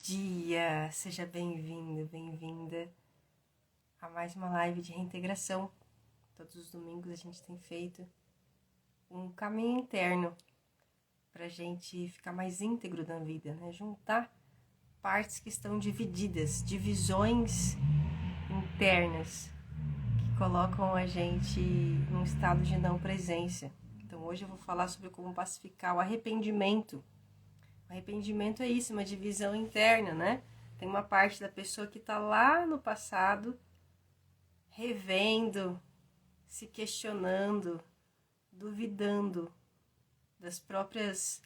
dia! Seja bem-vindo, bem-vinda a mais uma live de reintegração. Todos os domingos a gente tem feito um caminho interno para a gente ficar mais íntegro na vida, né? Juntar partes que estão divididas, divisões internas que colocam a gente num estado de não presença. Então hoje eu vou falar sobre como pacificar o arrependimento. O arrependimento é isso, uma divisão interna, né? Tem uma parte da pessoa que está lá no passado, revendo, se questionando, duvidando das próprias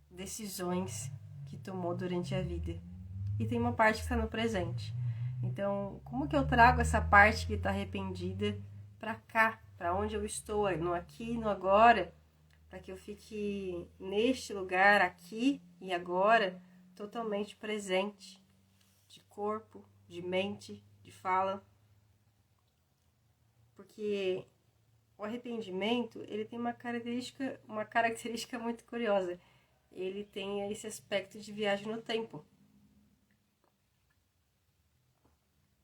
decisões que tomou durante a vida. E tem uma parte que está no presente. Então, como que eu trago essa parte que está arrependida para cá, para onde eu estou, no aqui e no agora, para que eu fique neste lugar, aqui e agora, totalmente presente, de corpo, de mente, de fala. Porque o arrependimento, ele tem uma característica muito curiosa. Ele tem esse aspecto de viagem no tempo.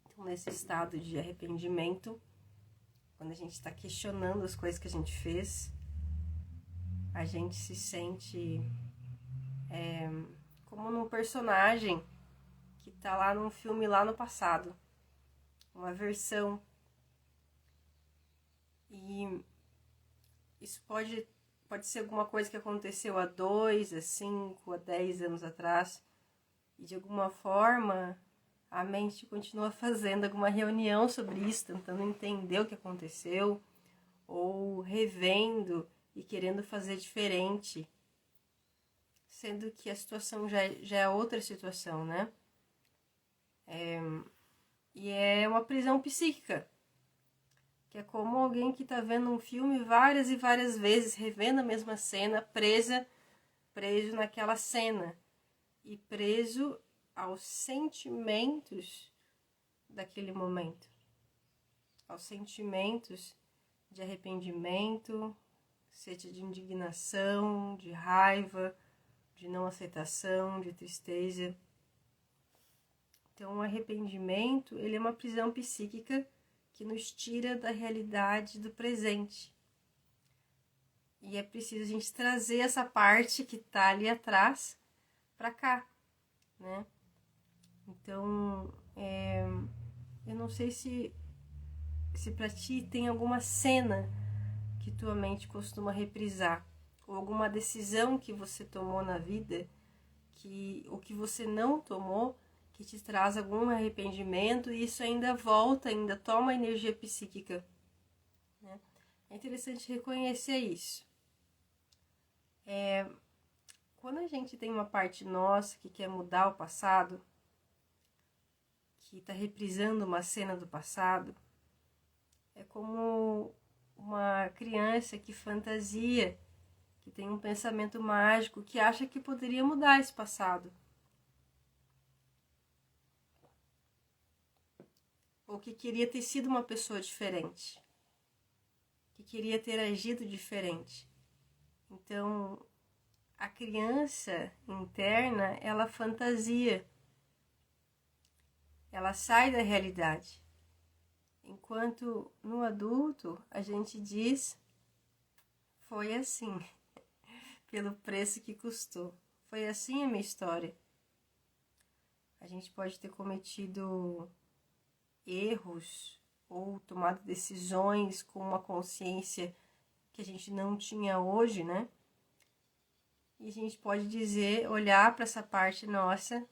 Então, nesse estado de arrependimento, quando a gente está questionando as coisas que a gente fez, a gente se sente como num personagem que está lá num filme lá no passado. Uma versão. E isso pode ser alguma coisa que aconteceu há 2, a 5, a 10 anos atrás. E de alguma forma a mente continua fazendo alguma reunião sobre isso, tentando entender o que aconteceu, ou revendo e querendo fazer diferente, sendo que a situação já é outra situação, né? E é uma prisão psíquica, que é como alguém que está vendo um filme várias e várias vezes, revendo a mesma cena, preso naquela cena, e preso aos sentimentos daquele momento, aos sentimentos de arrependimento, seja de indignação, de raiva, de não aceitação, de tristeza. Então, o arrependimento, ele é uma prisão psíquica que nos tira da realidade do presente. E é preciso a gente trazer essa parte que está ali atrás para cá, né? Então, eu não sei se para ti tem alguma cena que tua mente costuma reprisar, ou alguma decisão que você tomou na vida, ou que você não tomou, que te traz algum arrependimento, e isso ainda volta, ainda toma energia psíquica, né? É interessante reconhecer isso. Quando a gente tem uma parte nossa que quer mudar o passado, que está reprisando uma cena do passado, é como uma criança que fantasia, que tem um pensamento mágico, que acha que poderia mudar esse passado. Ou que queria ter sido uma pessoa diferente. Que queria ter agido diferente. Então, a criança interna, ela fantasia. Ela sai da realidade. Enquanto no adulto, a gente diz, foi assim, pelo preço que custou. Foi assim a minha história. A gente pode ter cometido erros ou tomado decisões com uma consciência que a gente não tinha hoje, né? E a gente pode dizer, olhar para essa parte nossa,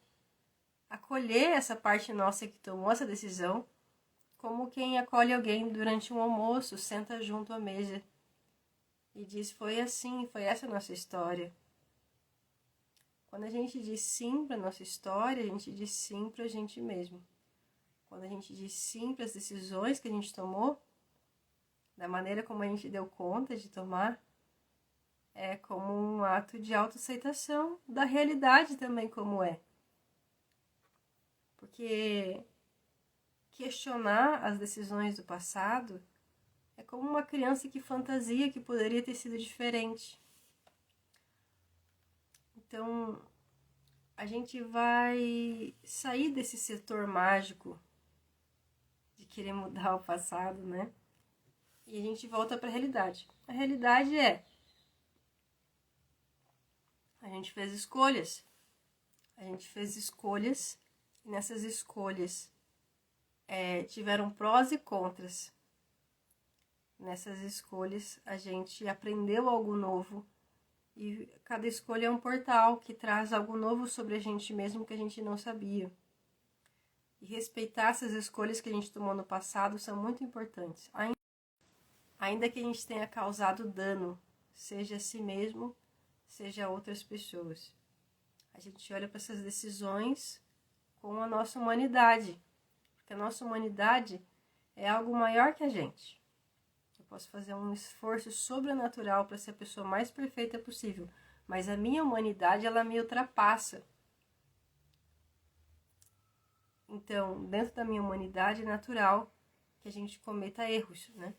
acolher essa parte nossa que tomou essa decisão, como quem acolhe alguém durante um almoço, senta junto à mesa e diz, foi assim, foi essa a nossa história. Quando a gente diz sim para a nossa história, a gente diz sim para a gente mesmo. Quando a gente diz sim para as decisões que a gente tomou, da maneira como a gente deu conta de tomar, é como um ato de autoaceitação da realidade também como é. Porque questionar as decisões do passado é como uma criança que fantasia que poderia ter sido diferente. Então, a gente vai sair desse setor mágico de querer mudar o passado, né? E a gente volta para a realidade. A realidade é: a gente fez escolhas. A gente fez escolhas e nessas escolhas tiveram prós e contras. Nessas escolhas a gente aprendeu algo novo e cada escolha é um portal que traz algo novo sobre a gente mesmo que a gente não sabia. E respeitar essas escolhas que a gente tomou no passado são muito importantes. Ainda que a gente tenha causado dano, seja a si mesmo, seja a outras pessoas. A gente olha para essas decisões com a nossa humanidade. Porque a nossa humanidade é algo maior que a gente. Eu posso fazer um esforço sobrenatural para ser a pessoa mais perfeita possível. Mas a minha humanidade, ela me ultrapassa. Então, dentro da minha humanidade, é natural que a gente cometa erros, né?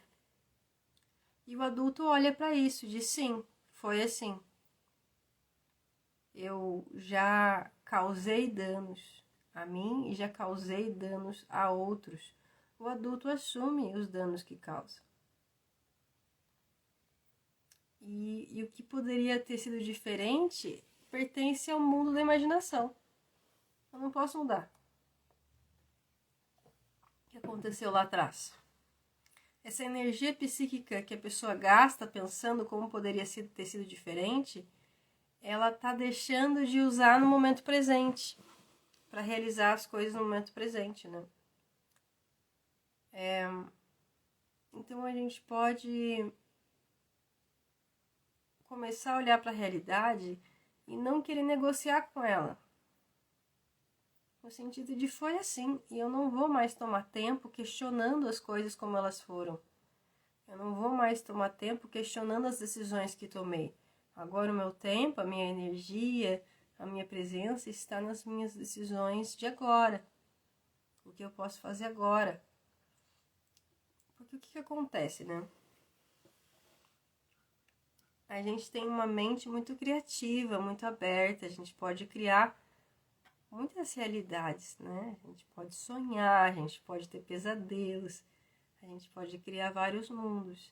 E o adulto olha para isso e diz: sim, foi assim. Eu já causei danos a mim e já causei danos a outros. O adulto assume os danos que causa. E o que poderia ter sido diferente pertence ao mundo da imaginação. Eu não posso mudar o que aconteceu lá atrás. Essa energia psíquica que a pessoa gasta pensando como poderia ter sido diferente, ela está deixando de usar no momento presente, para realizar as coisas no momento presente, né? Então a gente pode começar a olhar para a realidade e não querer negociar com ela. No sentido de foi assim, e eu não vou mais tomar tempo questionando as coisas como elas foram. Eu não vou mais tomar tempo questionando as decisões que tomei. Agora o meu tempo, a minha energia, a minha presença está nas minhas decisões de agora. O que eu posso fazer agora. Porque o que acontece, né? A gente tem uma mente muito criativa, muito aberta. A gente pode criar muitas realidades, né? A gente pode sonhar, a gente pode ter pesadelos, a gente pode criar vários mundos.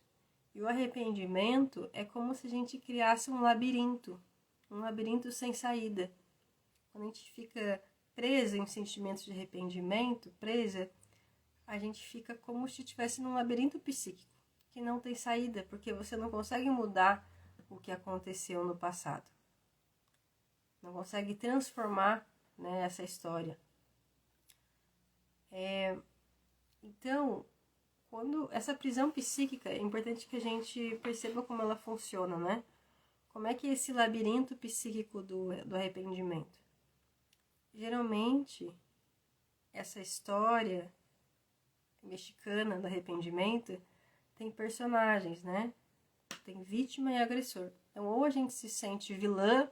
E o arrependimento é como se a gente criasse um labirinto sem saída. Quando a gente fica preso em sentimentos de arrependimento, a gente fica como se estivesse num labirinto psíquico, que não tem saída, porque você não consegue mudar o que aconteceu no passado. Não consegue transformar, né, essa história. Então, quando essa prisão psíquica, é importante que a gente perceba como ela funciona, né? Como é que é esse labirinto psíquico do arrependimento? Geralmente, essa história mexicana do arrependimento tem personagens, né? Tem vítima e agressor. Então, ou a gente se sente vilã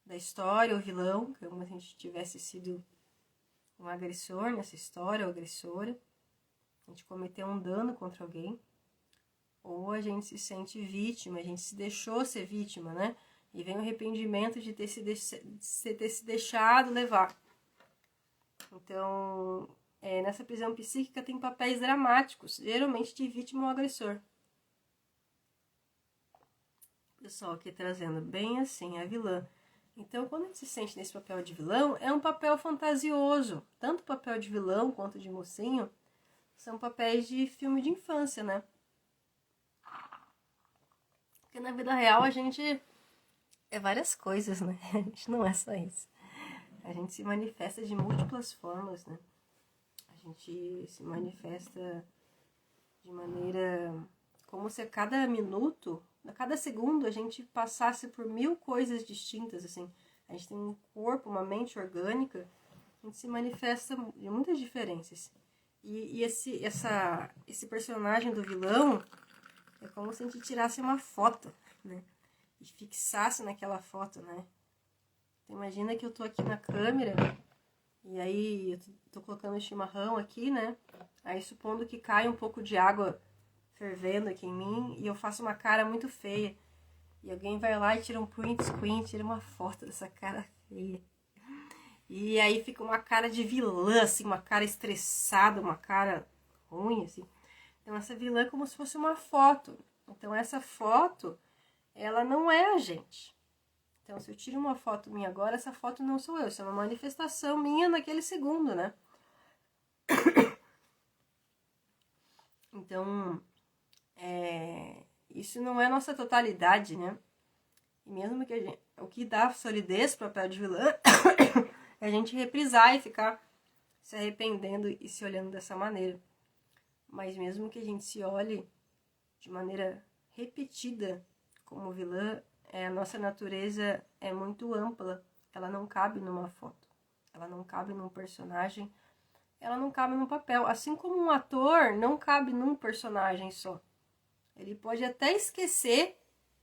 da história, ou vilão, como se a gente tivesse sido um agressor nessa história, ou agressora. A gente cometeu um dano contra alguém. Ou a gente se sente vítima, a gente se deixou ser vítima, né? E vem o arrependimento de ter se deixado levar. Então, nessa prisão psíquica tem papéis dramáticos, geralmente de vítima ou agressor. Pessoal aqui trazendo bem assim, a vilã. Então, quando a gente se sente nesse papel de vilão, é um papel fantasioso. Tanto o papel de vilão quanto de mocinho são papéis de filme de infância, né? Porque na vida real a gente é várias coisas, né? A gente não é só isso. A gente se manifesta de múltiplas formas, né? A gente se manifesta de maneira como se a cada minuto, a cada segundo, a gente passasse por 1000 coisas distintas, assim. A gente tem um corpo, uma mente orgânica, a gente se manifesta de muitas diferenças. E esse personagem do vilão é como se a gente tirasse uma foto, né? E fixasse naquela foto, né? Então, imagina que eu tô aqui na câmera e aí eu tô colocando o chimarrão aqui, né? Aí supondo que cai um pouco de água fervendo aqui em mim e eu faço uma cara muito feia. E alguém vai lá e tira um print screen, tira uma foto dessa cara feia. E aí fica uma cara de vilã, assim, uma cara estressada, uma cara ruim, assim. Então essa vilã é como se fosse uma foto. Então essa foto, ela não é a gente. Então se eu tiro uma foto minha agora, essa foto não sou eu. Isso é uma manifestação minha naquele segundo, né? Então, isso não é a nossa totalidade, né? E mesmo que o que dá solidez para o papel de vilã é a gente reprisar e ficar se arrependendo e se olhando dessa maneira. Mas mesmo que a gente se olhe de maneira repetida como vilã, a nossa natureza é muito ampla. Ela não cabe numa foto. Ela não cabe num personagem. Ela não cabe num papel. Assim como um ator não cabe num personagem só. Ele pode até esquecer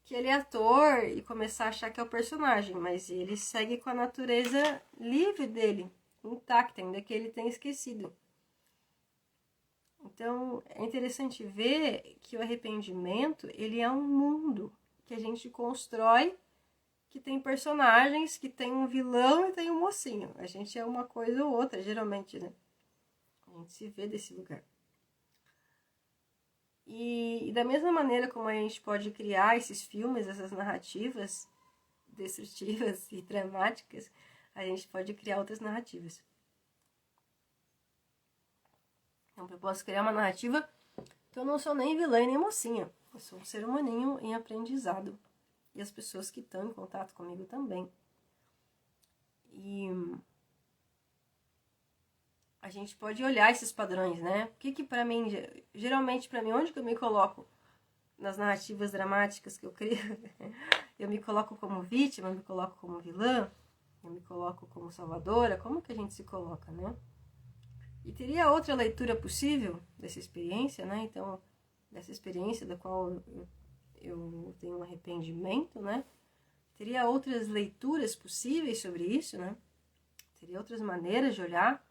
que ele é ator e começar a achar que é o personagem, mas ele segue com a natureza livre dele, intacta, ainda que ele tenha esquecido. Então, é interessante ver que o arrependimento, ele é um mundo que a gente constrói, que tem personagens, que tem um vilão e tem um mocinho. A gente é uma coisa ou outra, geralmente, né? A gente se vê desse lugar. E da mesma maneira como a gente pode criar esses filmes, essas narrativas destrutivas e dramáticas, a gente pode criar outras narrativas. Então, eu posso criar uma narrativa que eu não sou nem vilã e nem mocinha. Eu sou um ser humaninho em aprendizado. E as pessoas que estão em contato comigo também. E a gente pode olhar esses padrões, né? O que pra mim, geralmente pra mim, onde que eu me coloco nas narrativas dramáticas que eu crio? Eu me coloco como vítima, eu me coloco como vilã, eu me coloco como salvadora. Como que a gente se coloca, né? E teria outra leitura possível dessa experiência, né? Então, dessa experiência da qual eu tenho um arrependimento, né? Teria outras leituras possíveis sobre isso, né? Teria outras maneiras de olhar,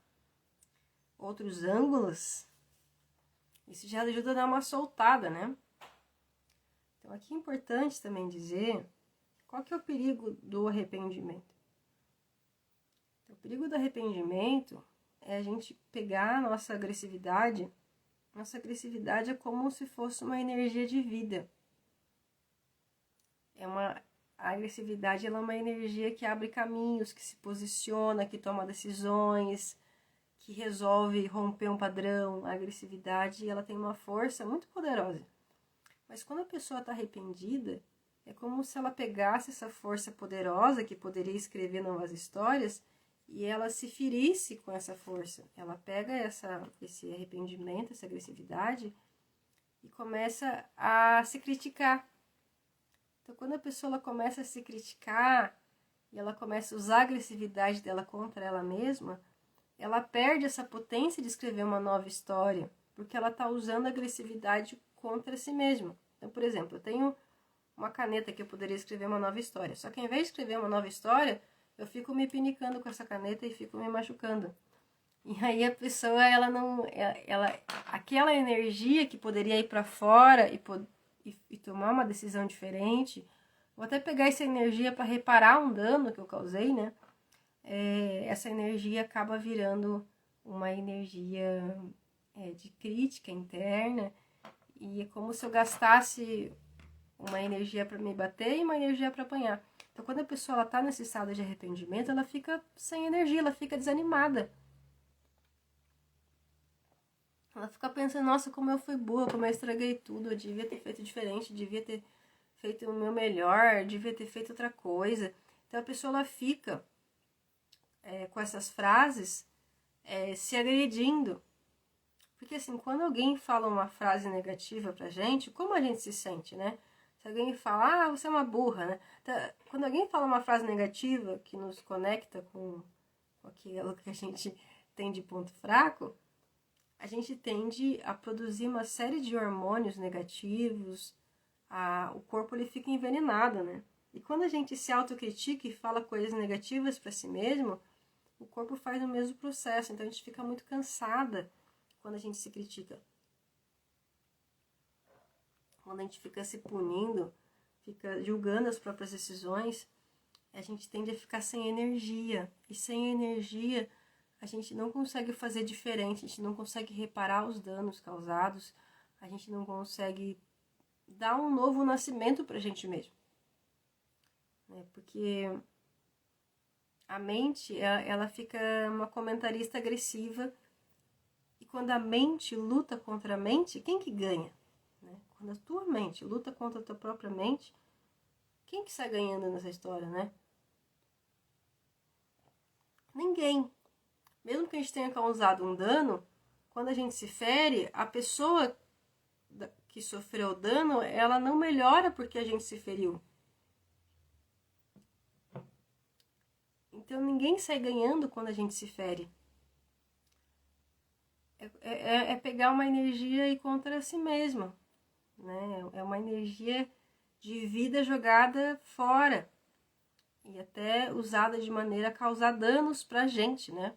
outros ângulos. Isso já ajuda a dar uma soltada, né? Então, aqui é importante também dizer qual que é o perigo do arrependimento. Então, o perigo do arrependimento é a gente pegar a nossa agressividade. Nossa agressividade é como se fosse uma energia de vida. A agressividade ela é uma energia que abre caminhos, que se posiciona, que toma decisões, que resolve romper um padrão. A agressividade ela tem uma força muito poderosa. Mas quando a pessoa está arrependida, é como se ela pegasse essa força poderosa que poderia escrever novas histórias e ela se ferisse com essa força. Ela pega esse arrependimento, essa agressividade e começa a se criticar. Então, quando a pessoa ela começa a se criticar e ela começa a usar a agressividade dela contra ela mesma, ela perde essa potência de escrever uma nova história, porque ela está usando a agressividade contra si mesma. Então, por exemplo, eu tenho uma caneta que eu poderia escrever uma nova história, só que ao invés de escrever uma nova história, eu fico me pinicando com essa caneta e fico me machucando. E aí a pessoa, ela não... aquela energia que poderia ir para fora e tomar uma decisão diferente, vou até pegar essa energia para reparar um dano que eu causei, né? Essa energia acaba virando uma energia de crítica interna, e é como se eu gastasse uma energia para me bater e uma energia para apanhar. Então, quando a pessoa está nesse estado de arrependimento, ela fica sem energia, ela fica desanimada. Ela fica pensando, nossa, como eu fui burra, como eu estraguei tudo, eu devia ter feito diferente, devia ter feito o meu melhor, devia ter feito outra coisa. Então, a pessoa ela fica com essas frases se agredindo. Porque assim, quando alguém fala uma frase negativa pra gente, como a gente se sente, né? Se alguém fala, você é uma burra, né? Então, quando alguém fala uma frase negativa que nos conecta com aquilo que a gente tem de ponto fraco, a gente tende a produzir uma série de hormônios negativos, o corpo ele fica envenenado, né? E quando a gente se autocritica e fala coisas negativas para si mesmo, o corpo faz o mesmo processo, então a gente fica muito cansada quando a gente se critica. Quando a gente fica se punindo, fica julgando as próprias decisões, a gente tende a ficar sem energia. E sem energia, a gente não consegue fazer diferente, a gente não consegue reparar os danos causados, a gente não consegue dar um novo nascimento pra gente mesmo. Porque a mente, ela fica uma comentarista agressiva. E quando a mente luta contra a mente, quem que ganha? Quando a tua mente luta contra a tua própria mente, quem que sai ganhando nessa história, né? Ninguém. Mesmo que a gente tenha causado um dano, quando a gente se fere, a pessoa que sofreu o dano, ela não melhora porque a gente se feriu. Então ninguém sai ganhando quando a gente se fere. É pegar uma energia e ir contra si mesma, né? É uma energia de vida jogada fora e até usada de maneira a causar danos pra gente, né?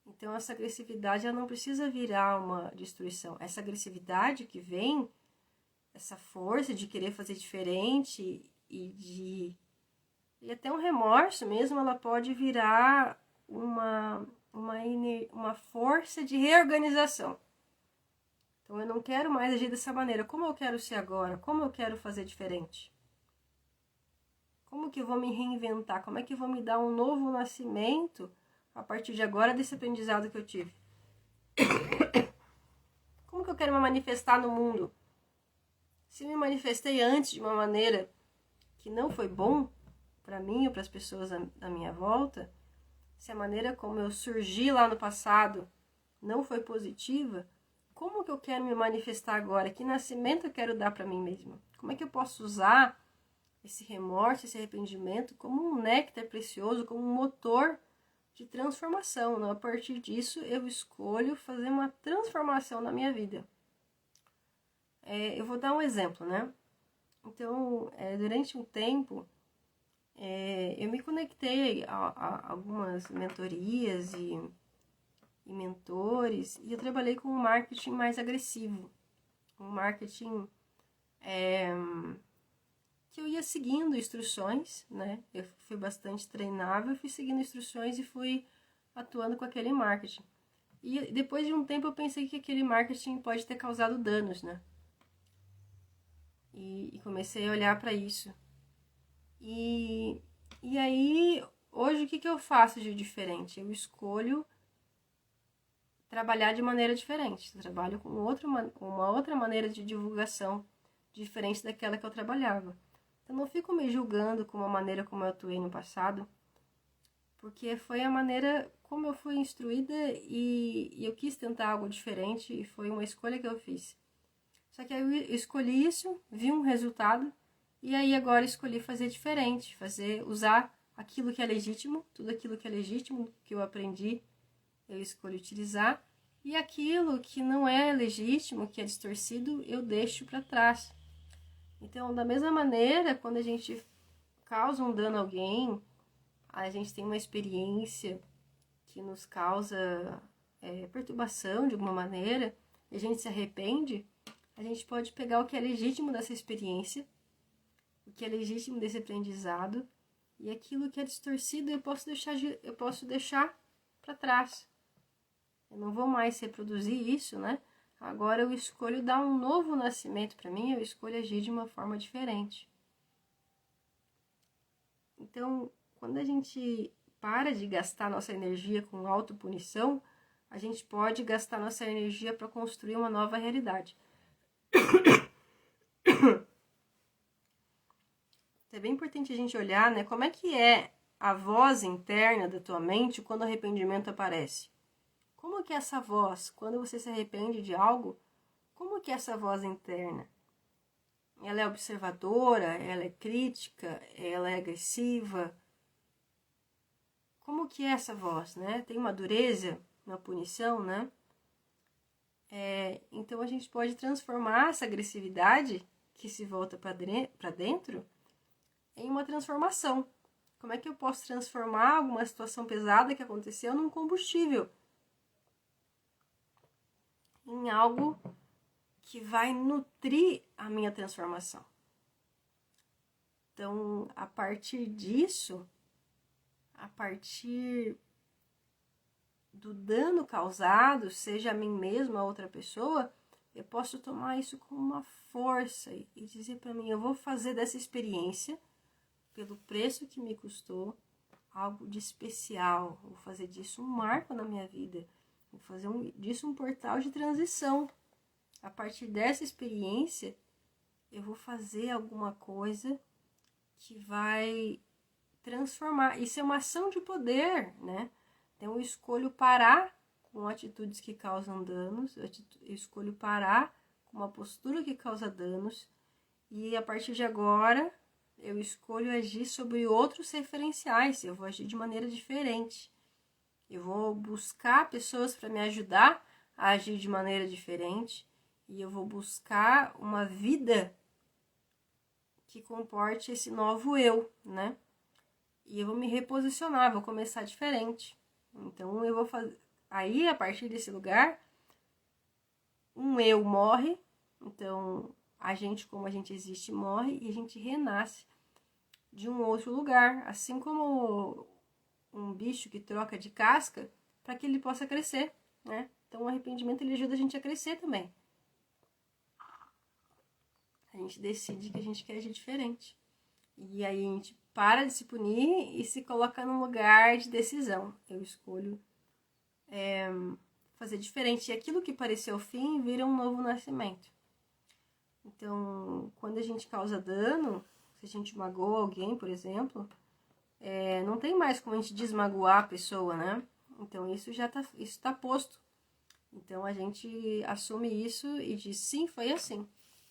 Então essa agressividade, ela não precisa virar uma destruição. Essa agressividade que vem, essa força de querer fazer diferente e até um remorso mesmo, ela pode virar uma força de reorganização. Então eu não quero mais agir dessa maneira. Como eu quero ser agora? Como eu quero fazer diferente? Como que eu vou me reinventar? Como é que eu vou me dar um novo nascimento a partir de agora desse aprendizado que eu tive? Como que eu quero me manifestar no mundo? Se eu me manifestei antes de uma maneira que não foi bom para mim ou para as pessoas à minha volta, se a maneira como eu surgi lá no passado não foi positiva, como que eu quero me manifestar agora? Que nascimento eu quero dar para mim mesma? Como é que eu posso usar esse remorso, esse arrependimento como um néctar precioso, como um motor de transformação? Não? A partir disso, eu escolho fazer uma transformação na minha vida. Eu vou dar um exemplo, né? Então, durante um tempo, eu me conectei a algumas mentorias e mentores, e eu trabalhei com um marketing mais agressivo, um marketing que eu ia seguindo instruções, né? Eu fui bastante treinável, fui seguindo instruções e fui atuando com aquele marketing. E depois de um tempo eu pensei que aquele marketing pode ter causado danos, né? E comecei a olhar para isso. E aí, hoje o que eu faço de diferente? Eu escolho trabalhar de maneira diferente. Eu trabalho com uma outra maneira de divulgação diferente daquela que eu trabalhava. Então não fico me julgando com a maneira como eu atuei no passado, porque foi a maneira como eu fui instruída e eu quis tentar algo diferente e foi uma escolha que eu fiz. Só que aí eu escolhi isso, vi um resultado e aí agora escolhi fazer diferente, usar aquilo que é legítimo, tudo aquilo que é legítimo que eu aprendi, eu escolho utilizar, e aquilo que não é legítimo, que é distorcido, eu deixo para trás. Então, da mesma maneira, quando a gente causa um dano a alguém, a gente tem uma experiência que nos causa perturbação de alguma maneira, e a gente se arrepende, a gente pode pegar o que é legítimo dessa experiência, o que é legítimo desse aprendizado, e aquilo que é distorcido eu posso deixar para trás. Eu não vou mais reproduzir isso, né? Agora eu escolho dar um novo nascimento para mim, eu escolho agir de uma forma diferente. Então, quando a gente para de gastar nossa energia com autopunição, a gente pode gastar nossa energia para construir uma nova realidade. É bem importante a gente olhar, né, como é que é a voz interna da tua mente quando o arrependimento aparece. Como que é essa voz, quando você se arrepende de algo, como que é essa voz interna? Ela é observadora, ela é crítica, ela é agressiva? Como que é essa voz, né? Tem uma dureza, uma punição, né? Então a gente pode transformar essa agressividade que se volta para dentro em uma transformação. Como é que eu posso transformar alguma situação pesada que aconteceu num combustível? Em algo que vai nutrir a minha transformação. Então, a partir disso, a partir do dano causado, seja a mim mesma, a outra pessoa, eu posso tomar isso como uma força e dizer para mim, eu vou fazer dessa experiência, pelo preço que me custou, algo de especial. Vou fazer disso um marco na minha vida. Vou fazer disso um portal de transição. A partir dessa experiência, eu vou fazer alguma coisa que vai transformar. Isso é uma ação de poder, né? Então eu escolho parar com atitudes que causam danos, eu escolho parar com uma postura que causa danos, e a partir de agora eu escolho agir sobre outros referenciais, eu vou agir de maneira diferente. Eu vou buscar pessoas para me ajudar a agir de maneira diferente, e eu vou buscar uma vida que comporte esse novo eu, né? E eu vou me reposicionar, vou começar diferente. Então eu vou fazer. Aí, a partir desse lugar, um eu morre. Então, a gente, como a gente existe, morre e a gente renasce de um outro lugar. Assim como um bicho que troca de casca para que ele possa crescer, né? Então, o arrependimento ele ajuda a gente a crescer também. A gente decide que a gente quer agir diferente. E aí a gente para de se punir e se coloca num lugar de decisão. Eu escolho fazer diferente. E aquilo que pareceu o fim vira um novo nascimento. Então, quando a gente causa dano, se a gente magoa alguém, por exemplo, não tem mais como a gente desmagoar a pessoa, né? Então, isso tá posto. Então, a gente assume isso e diz, sim, foi assim.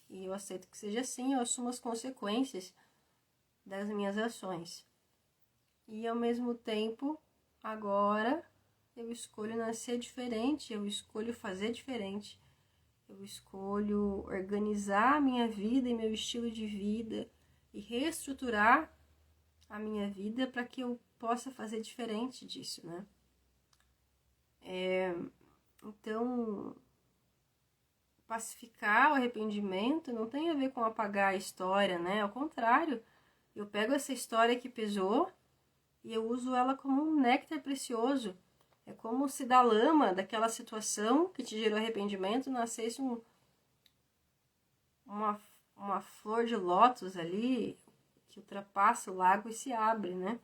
E eu aceito que seja assim, eu assumo as consequências das minhas ações. E, ao mesmo tempo, agora, eu escolho nascer diferente, eu escolho fazer diferente. Eu escolho organizar a minha vida e meu estilo de vida e reestruturar a minha vida para que eu possa fazer diferente disso, né? Então, pacificar o arrependimento não tem a ver com apagar a história, né? Ao contrário, eu pego essa história que pesou e eu uso ela como um néctar precioso. É como se da lama, daquela situação que te gerou arrependimento, nascesse uma flor de lótus ali que ultrapassa o lago e se abre, né?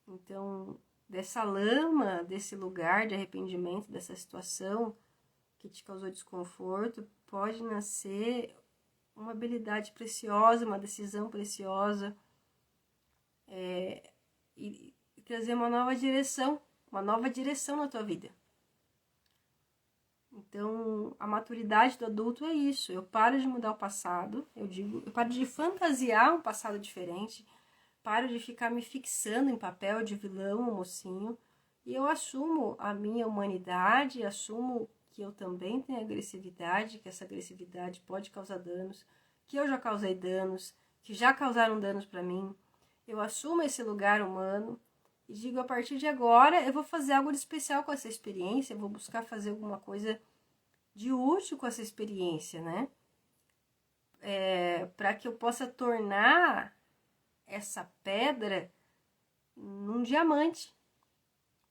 Então, dessa lama, desse lugar de arrependimento, dessa situação que te causou desconforto, pode nascer uma habilidade preciosa, uma decisão preciosa, e trazer uma nova direção na tua vida. Então, a maturidade do adulto é isso. Eu paro de mudar o passado, eu paro de fantasiar um passado diferente, paro de ficar me fixando em papel de vilão ou mocinho, e eu assumo a minha humanidade, assumo que eu também tenho agressividade, que essa agressividade pode causar danos, que eu já causei danos, que já causaram danos para mim. Eu assumo esse lugar humano e digo, a partir de agora, eu vou fazer algo de especial com essa experiência, eu vou buscar fazer alguma coisa de útil com essa experiência, né? Para que eu possa tornar essa pedra num diamante.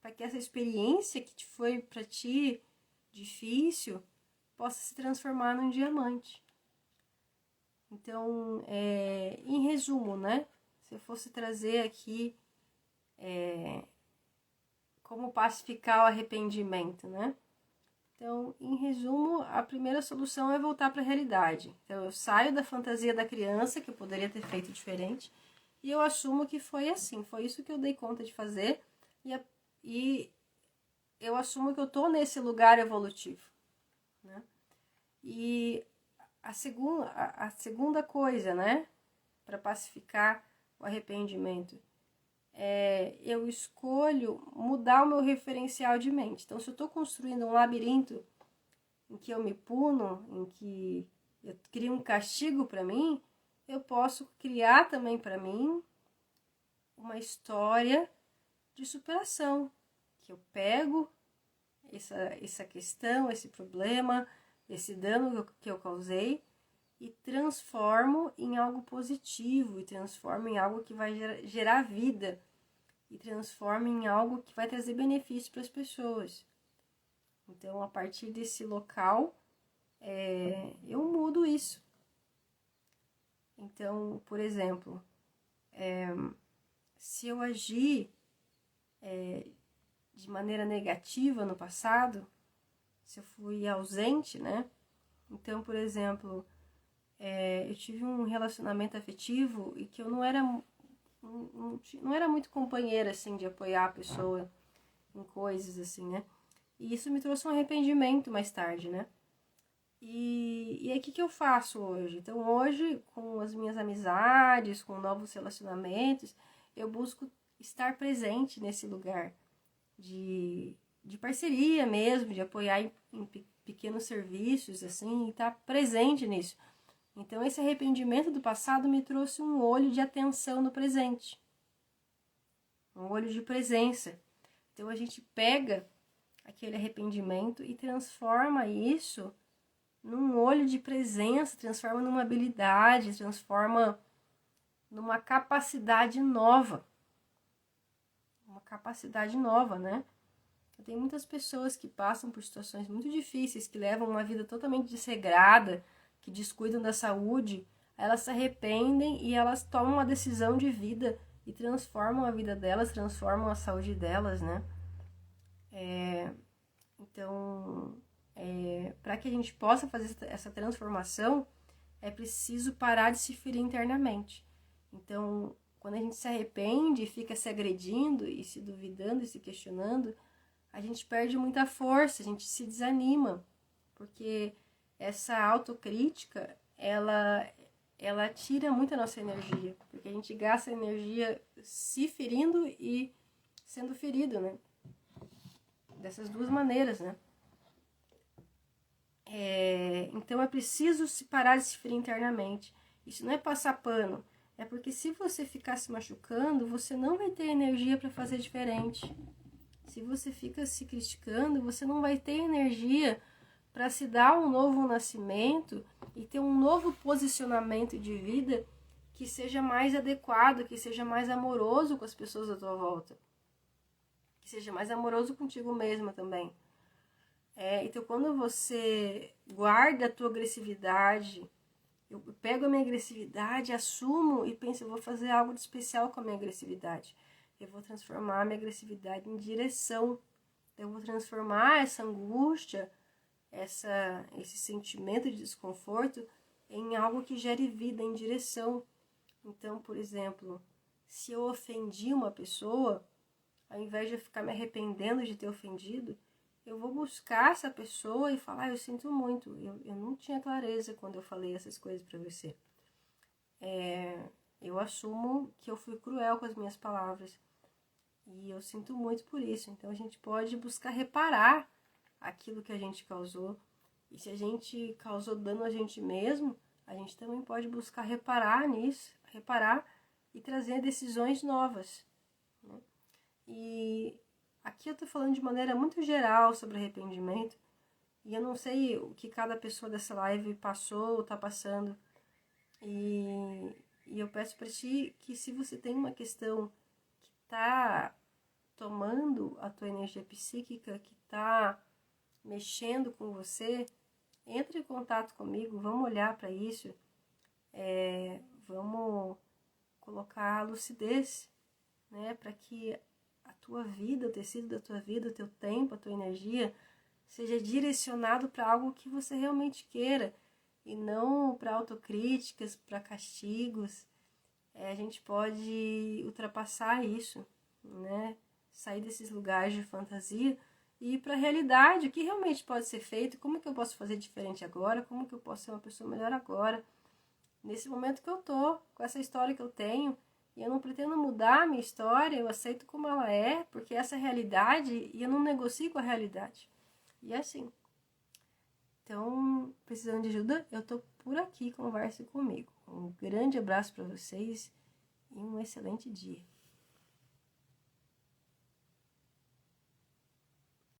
Para que essa experiência que foi para ti difícil possa se transformar num diamante. Então, em resumo, né? Se eu fosse trazer aqui como pacificar o arrependimento, né? Então, em resumo, a primeira solução é voltar para a realidade. Então, eu saio da fantasia da criança, que eu poderia ter feito diferente, e eu assumo que foi assim, foi isso que eu dei conta de fazer, e eu assumo que eu estou nesse lugar evolutivo, né? E a segunda coisa, né, para pacificar o arrependimento, eu escolho mudar o meu referencial de mente. Então, se eu estou construindo um labirinto em que eu me puno, em que eu crio um castigo para mim, eu posso criar também para mim uma história de superação, que eu pego essa questão, esse problema, esse dano que eu causei, e transformo em algo positivo, e transformo em algo que vai gerar vida, e transformo em algo que vai trazer benefício para as pessoas. Então, a partir desse local, eu mudo isso. Então, por exemplo, se eu agir de maneira negativa no passado, se eu fui ausente, né? Então, por exemplo, eu tive um relacionamento afetivo e que eu não era muito companheira, assim, de apoiar a pessoa em coisas, assim, né? E isso me trouxe um arrependimento mais tarde, né? E aí, o que eu faço hoje? Então, hoje, com as minhas amizades, com novos relacionamentos, eu busco estar presente nesse lugar de parceria mesmo, de apoiar em pequenos serviços, assim, e estar presente nisso. Então, esse arrependimento do passado me trouxe um olho de atenção no presente, um olho de presença. Então, a gente pega aquele arrependimento e transforma isso num olho de presença, transforma numa habilidade, transforma numa capacidade nova. Uma capacidade nova, né? Tem muitas pessoas que passam por situações muito difíceis, que levam uma vida totalmente desregrada, que descuidam da saúde, elas se arrependem e elas tomam uma decisão de vida e transformam a vida delas, transformam a saúde delas, né? Então, para que a gente possa fazer essa transformação, é preciso parar de se ferir internamente. Então, quando a gente se arrepende e fica se agredindo e se duvidando e se questionando, a gente perde muita força, a gente se desanima, porque essa autocrítica, ela tira muito a nossa energia, porque a gente gasta energia se ferindo e sendo ferido, né? Dessas duas maneiras, né? Então é preciso se parar de se ferir internamente. Isso não é passar pano, é porque se você ficar se machucando, você não vai ter energia para fazer diferente. Se você fica se criticando, você não vai ter energia para se dar um novo nascimento e ter um novo posicionamento de vida que seja mais adequado, que seja mais amoroso com as pessoas à tua volta, que seja mais amoroso contigo mesma também. Então, quando você guarda a tua agressividade, eu pego a minha agressividade, assumo e penso, eu vou fazer algo de especial com a minha agressividade. Eu vou transformar a minha agressividade em direção. Eu vou transformar essa angústia, esse sentimento de desconforto em algo que gere vida, em direção. Então, por exemplo, se eu ofendi uma pessoa, ao invés de eu ficar me arrependendo de ter ofendido, eu vou buscar essa pessoa e falar, eu sinto muito, eu não tinha clareza quando eu falei essas coisas para você. Eu assumo que eu fui cruel com as minhas palavras. E eu sinto muito por isso. Então a gente pode buscar reparar aquilo que a gente causou. E se a gente causou dano a gente mesmo, a gente também pode buscar reparar nisso, reparar e trazer decisões novas, né? E aqui eu tô falando de maneira muito geral sobre arrependimento. E eu não sei o que cada pessoa dessa live passou ou tá passando. E eu peço para ti que, se você tem uma questão que tá tomando a tua energia psíquica, que tá mexendo com você, entre em contato comigo, vamos olhar para isso, vamos colocar a lucidez, né, para que a tua vida, o tecido da tua vida, o teu tempo, a tua energia seja direcionado para algo que você realmente queira e não para autocríticas, para castigos. A gente pode ultrapassar isso, né? Sair desses lugares de fantasia e ir para a realidade, o que realmente pode ser feito, como que eu posso fazer diferente agora, como que eu posso ser uma pessoa melhor agora, nesse momento que eu tô, com essa história que eu tenho. E eu não pretendo mudar a minha história, eu aceito como ela é, porque essa é a realidade e eu não negocio com a realidade. E é assim. Então, precisando de ajuda, eu tô por aqui, converse comigo. Um grande abraço para vocês e um excelente dia.